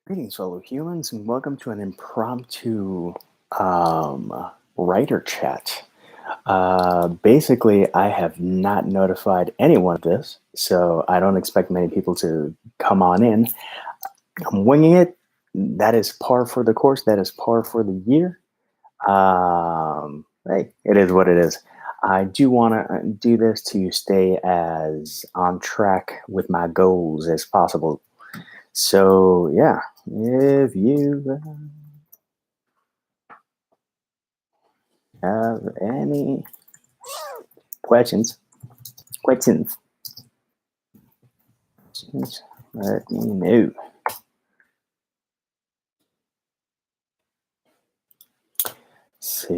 Greetings, fellow humans, and welcome to an impromptu writer chat. Basically, I have not notified anyone of this, so I don't expect many people to come on in. I'm winging it. That is par for the course. That is par for the year. Hey, it is what it is. I do want to do this to stay as on track with my goals as possible. So, yeah, if you have any questions, questions, let me know. So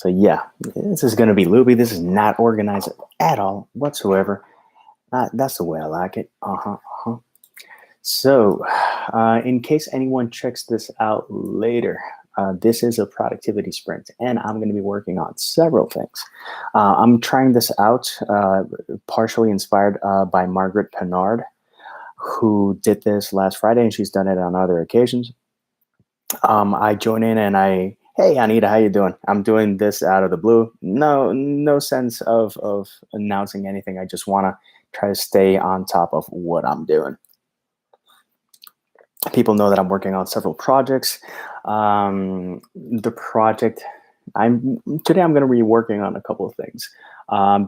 yeah, this is going to be loopy. This is not organized at all whatsoever. That's the way I like it. So, in case anyone checks this out later, this is a productivity sprint, and I'm going to be working on several things. I'm trying this out, partially inspired by Margaret Pennard, who did this last Friday, and she's done it on other occasions. I join in and hey Anita, how you doing? I'm doing this out of the blue. No sense of announcing anything. I just want to try to stay on top of what I'm doing. People know that I'm working on several projects. The project today I'm going to be working on a couple of things.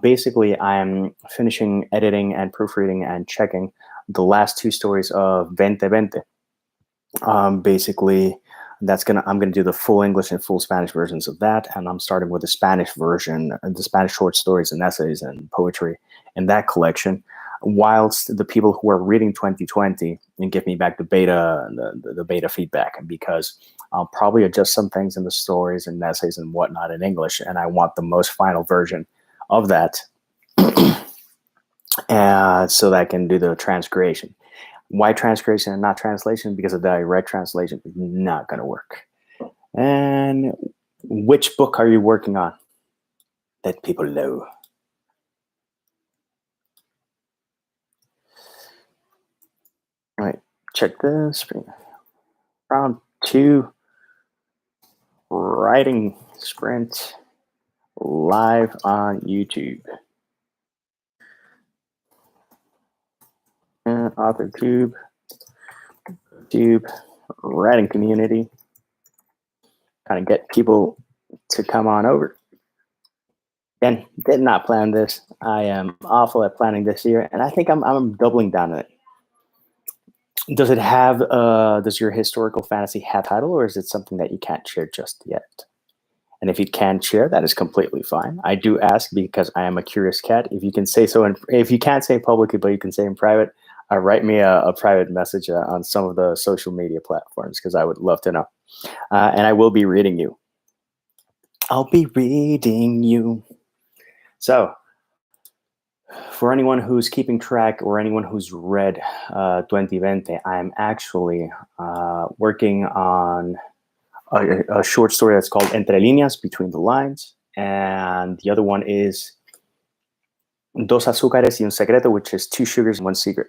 Basically, I'm finishing editing and proofreading and checking the last two stories of 2020. Basically, I'm gonna do the full English and full Spanish versions of that, and I'm starting with the Spanish version, the Spanish short stories and essays and poetry in that collection. Whilst the people who are reading 2020 and give me back the beta, the beta feedback, because I'll probably adjust some things in the stories and essays and whatnot in English, and I want the most final version of that, so that I can do the transcreation. Why transcreation and not translation? Because a direct translation is not going to work. And which book are you working on? Let people know. All right, check this. Round 2, writing sprint, live on YouTube. And author tube, writing community. Kind of get people to come on over. Again, did not plan this. I am awful at planning this year, and I think I'm doubling down on it. Does it have does your historical fantasy have a title, or is it something that you can't share just yet? And if you can share, that is completely fine. I do ask because I am a curious cat. If you can say so, if you can't say publicly, but you can say in private, write me a private message on some of the social media platforms, because I would love to know. And I will be reading you. I'll be reading you. So, for anyone who's keeping track or anyone who's read 2020, I'm actually working on a short story that's called Entre Líneas, Between the Lines. And the other one is Dos Azúcares y un Secreto, which is 2 sugars and 1 secret.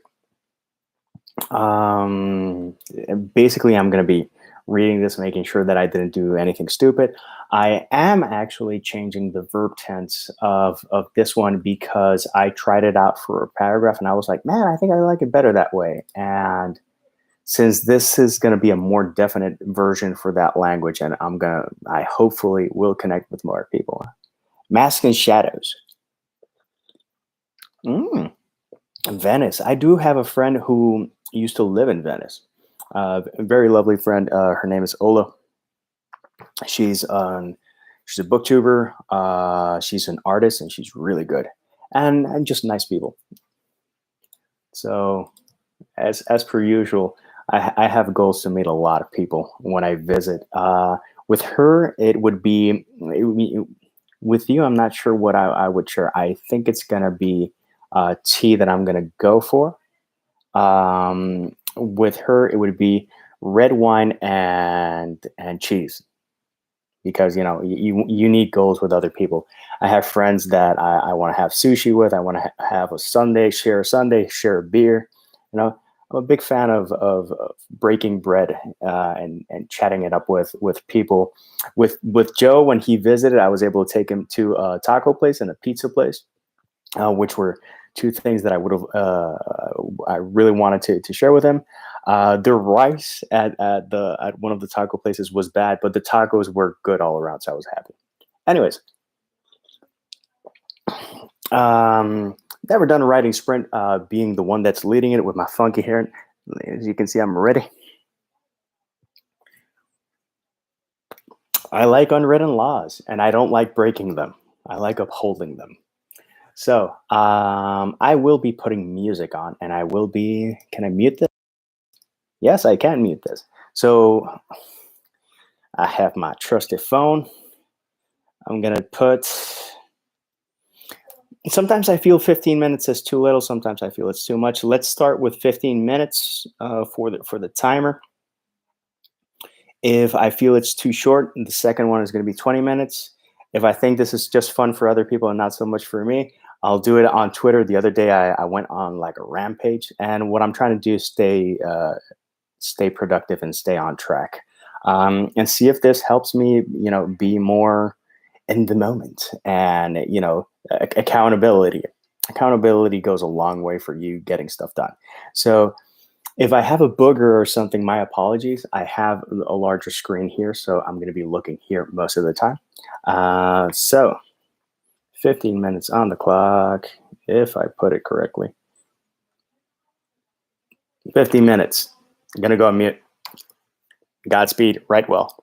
Basically, I'm going to be reading this, making sure that I didn't do anything stupid. I am actually changing the verb tense of this one because I tried it out for a paragraph and I was like, man, I think I like it better that way. And since this is going to be a more definite version for that language, and I hopefully will connect with more people. Mask and Shadows. Venice. I do have a friend who used to live in Venice. A very lovely friend. Her name is Ola. She's a booktuber. She's an artist, and she's really good, and just nice people. So, as per usual, I have goals to meet a lot of people when I visit. With her, it would be with you. I'm not sure what I would share. I think it's gonna be tea that I'm gonna go for. With her, it would be red wine and cheese, because you need goals with other people. I have friends that I want to have sushi with. I want to have a Sunday, share a beer. I'm a big fan of breaking bread and chatting it up with people. With Joe, when he visited, I was able to take him to a taco place and a pizza place, which were two things that I would have I really wanted to share with him. The rice at one of the taco places was bad, but the tacos were good all around, so I was happy. Anyways, never done a writing sprint, being the one that's leading it with my funky hair. As you can see, I'm ready. I like unwritten laws, and I don't like breaking them. I like upholding them. So I will be putting music on, and I will be. Can I mute this? Yes, I can mute this. So I have my trusted phone. I'm gonna put. Sometimes I feel 15 minutes is too little. Sometimes I feel it's too much. Let's start with 15 minutes for the timer. If I feel it's too short, the second one is going to be 20 minutes. If I think this is just fun for other people and not so much for me, I'll do it on Twitter. The other day, I went on like a rampage, and what I'm trying to do is stay productive and stay on track, and see if this helps me, be more in the moment. And accountability. Accountability goes a long way for you getting stuff done. So if I have a booger or something, my apologies. I have a larger screen here, so I'm going to be looking here most of the time. So 15 minutes on the clock, if I put it correctly. 50 minutes. I'm going to go on mute. Godspeed. Write well.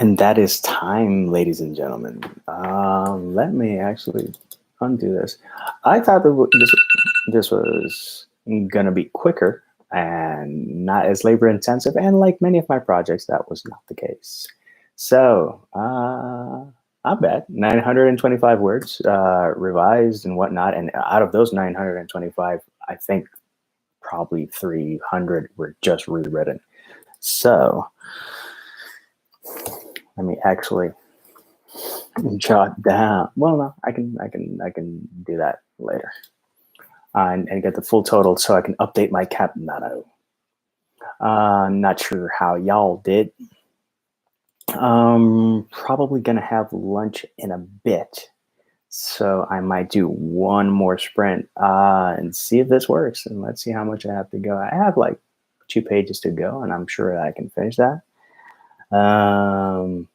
And that is time, ladies and gentlemen. Let me actually undo this. I thought that this was gonna be quicker and not as labor intensive, and like many of my projects, that was not the case. So I bet 925 words revised and whatnot, and out of those 925, I think probably 300 were just rewritten. So let me actually jot down. Well, no, I can do that later, and get the full total so I can update my cap. No, not sure how y'all did. Probably gonna have lunch in a bit, so I might do one more sprint and see if this works. And let's see how much I have to go. I have like 2 pages to go, and I'm sure I can finish that. I'm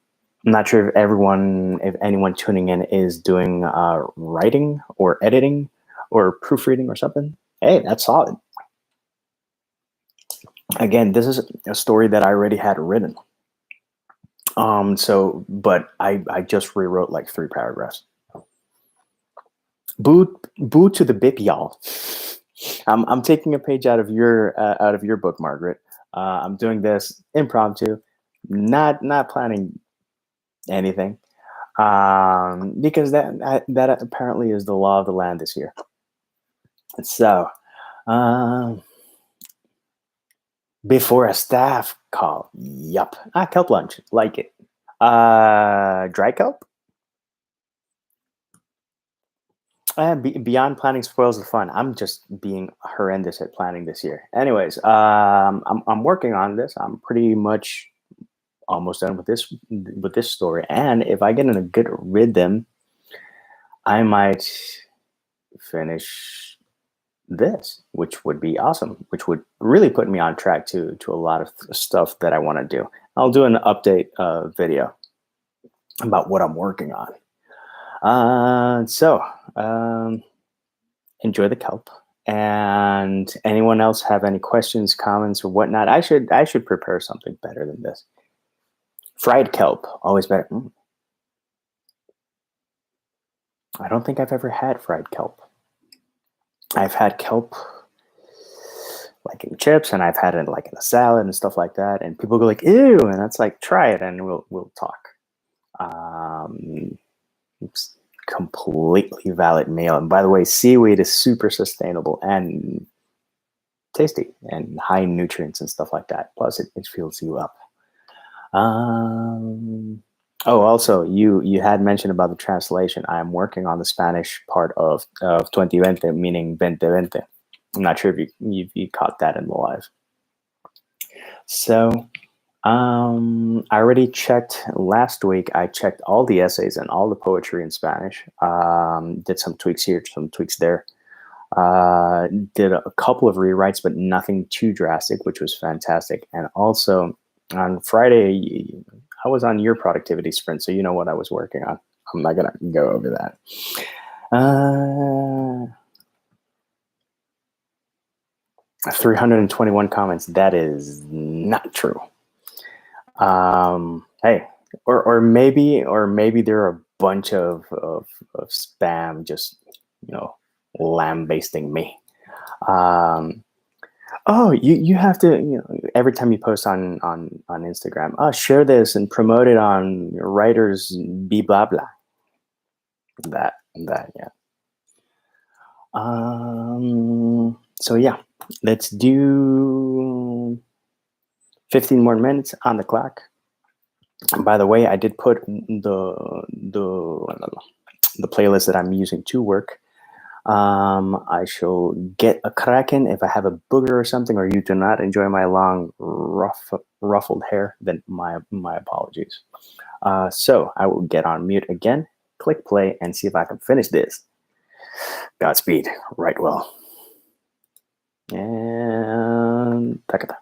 not sure if anyone tuning in is doing writing or editing or proofreading or something. Hey, that's solid. Again, this is a story that I already had written. But I just rewrote like 3 paragraphs. Boo to the bip, y'all. I'm taking a page out of your book, Margaret. I'm doing this impromptu, not planning anything, because that apparently is the law of the land this year. So, before a staff call, yup, kelp lunch, like it. Dry kelp. Beyond planning spoils the fun. I'm just being horrendous at planning this year. Anyways, I'm working on this. I'm pretty much almost done with this story, and if I get in a good rhythm, I might finish this, which would be awesome, which would really put me on track to a lot of stuff that I want to do. I'll do an update video about what I'm working on. Enjoy the kelp. And anyone else have any questions, comments, or whatnot? I should prepare something better than this. Fried kelp, always better. I don't think I've ever had fried kelp. I've had kelp like in chips, and I've had it like in a salad and stuff like that. And people go like, "Ew," and that's like, try it, and we'll talk. It's completely valid meal. And by the way, seaweed is super sustainable and tasty and high in nutrients and stuff like that. Plus, it fills you up. Also, you had mentioned about the translation. I am working on the Spanish part of 2020, meaning 2020. I'm not sure if you caught that in the live. So, I already checked last week. I checked all the essays and all the poetry in Spanish. Did some tweaks here, some tweaks there. Did a couple of rewrites, but nothing too drastic, which was fantastic. And also on Friday, I was on your productivity sprint, so you know what I was working on. I'm not gonna go over that. 321 comments. That is not true. Hey, or maybe there are a bunch of spam just lambasting me. Oh, you have to, every time you post on Instagram, share this and promote it on your writers be blah blah. That yeah. So yeah, let's do 15 more minutes on the clock. And by the way, I did put the playlist that I'm using to work. I shall get a kraken if I have a booger or something, or you do not enjoy my long ruffled hair, then my apologies. So I will get on mute again, click play, and see if I can finish this. Godspeed. Right well. And takata.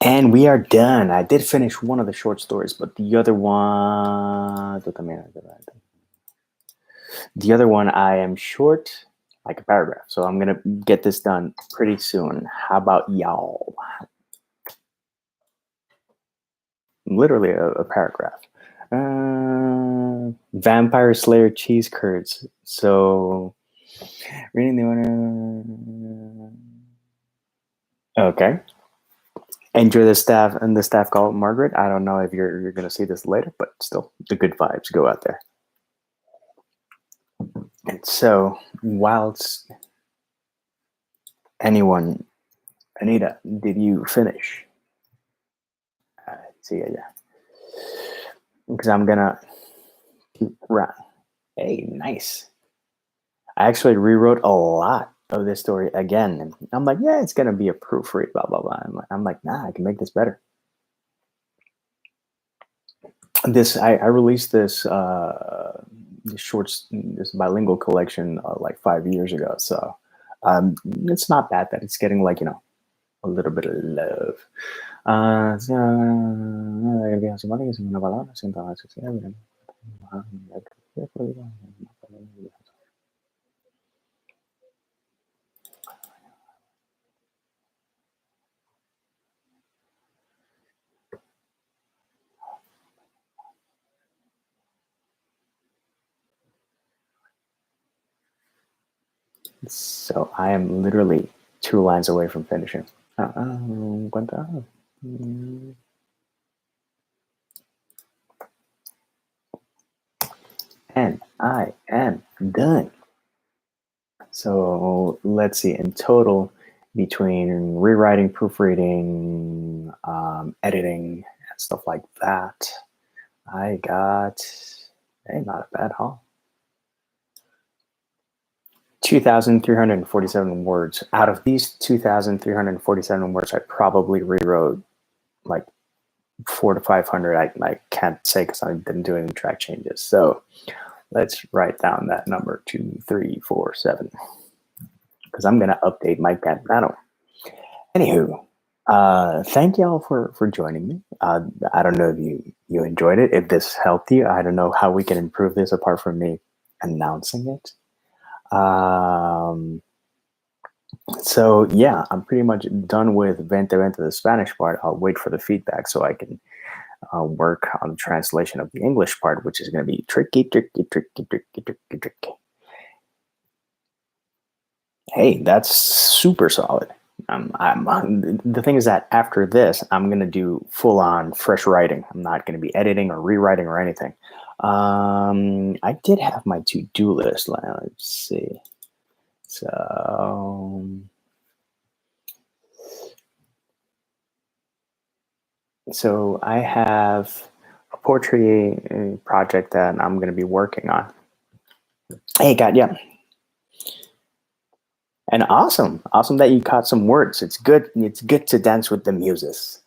And we are done. I did finish one of the short stories, but the other one, I am short, like a paragraph. So I'm gonna get this done pretty soon. How about y'all? Literally a paragraph. Vampire Slayer cheese curds. So reading the order. Okay. Enjoy the staff and the staff call Margaret. I don't know if you're gonna see this later, but still, the good vibes go out there. And so, whilst anyone, Anita, did you finish? See, yeah, because I'm gonna keep right. Hey, nice. I actually rewrote a lot of this story again, and I'm like, yeah, it's gonna be a proofread, blah blah blah. I'm like, nah, I can make this better. This I released this this bilingual collection like 5 years ago, so it's not bad that it's getting like a little bit of love. So I am literally 2 lines away from finishing. And I am done. So let's see. In total, between rewriting, proofreading, editing, and stuff like that, I got not a bad haul. 2,347 words. Out of these 2,347 words, I probably rewrote like 400 to 500. I can't say because I didn't do any track changes. So let's write down that number 2347 because I'm gonna update my cat panel. Anywho, thank y'all for joining me. I don't know if you enjoyed it. If this helped you, I don't know how we can improve this apart from me announcing it. So yeah, I'm pretty much done with Vente the Spanish part. I'll wait for the feedback so I can work on the translation of the English part, which is going to be tricky. Hey, that's super solid. The thing is that after this, I'm going to do full on fresh writing. I'm not going to be editing or rewriting or anything. I did have my to-do list. Let's see. So I have a poetry project that I'm going to be working on. Hey, God, yeah. And awesome that you caught some words. It's good. It's good to dance with the muses.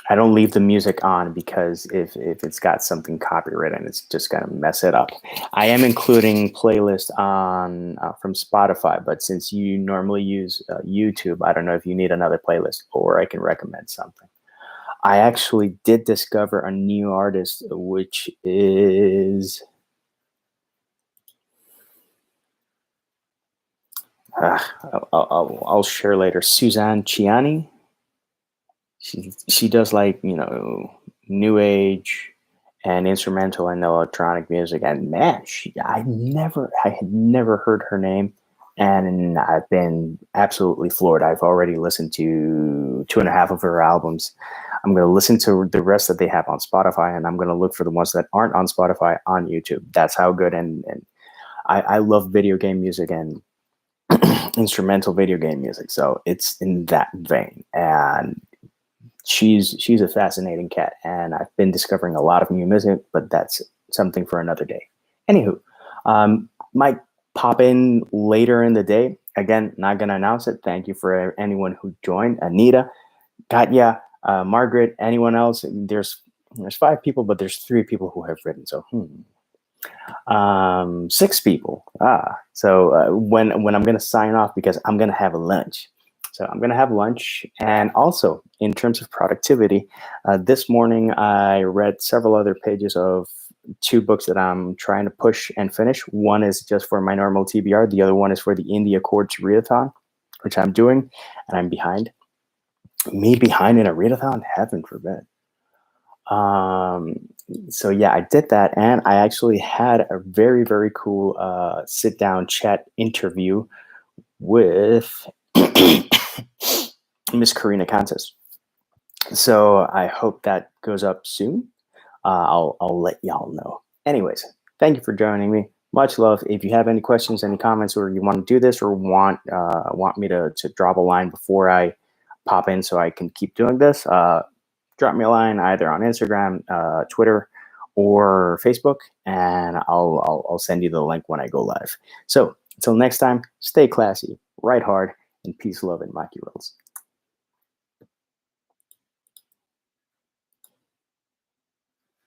I don't leave the music on because if it's got something copywritten, it's just gonna mess it up. I am including playlists on from Spotify, but since you normally use YouTube, I don't know if you need another playlist or I can recommend something. I actually did discover a new artist, which is I'll share later. Suzanne Ciani. She does like new age and instrumental and electronic music, and man, I had never heard her name, and I've been absolutely floored. I've already listened to 2.5 of her albums. I'm going to listen to the rest that they have on Spotify, and I'm going to look for the ones that aren't on Spotify on YouTube. That's how good. And I love video game music and instrumental video game music, so it's in that vein. And she's a fascinating cat, and I've been discovering a lot of new music, but that's something for another day. Anywho, might pop in later in the day. Again, not gonna announce it. Thank you for anyone who joined. Anita, Katya, Margaret, anyone else? There's 5 people, but there's 3 people who have written. So 6 people. So when I'm gonna sign off because I'm gonna have a lunch. So I'm going to have lunch. And also, in terms of productivity, this morning I read several other pages of two books that I'm trying to push and finish. One is just for my normal TBR. The other one is for the Indie Accords readathon, which I'm doing, and I'm behind. Me behind in a readathon? Heaven forbid. So yeah, I did that, and I actually had a very, very cool sit down chat interview with Miss Karina Kantas. So I hope that goes up soon. I'll let y'all know. Anyways, thank you for joining me. Much love. If you have any questions, any comments, or you want to do this, or want me to drop a line before I pop in, so I can keep doing this, drop me a line either on Instagram, Twitter, or Facebook, and I'll send you the link when I go live. So until next time, stay classy, write hard, and peace, love, and Maki rolls.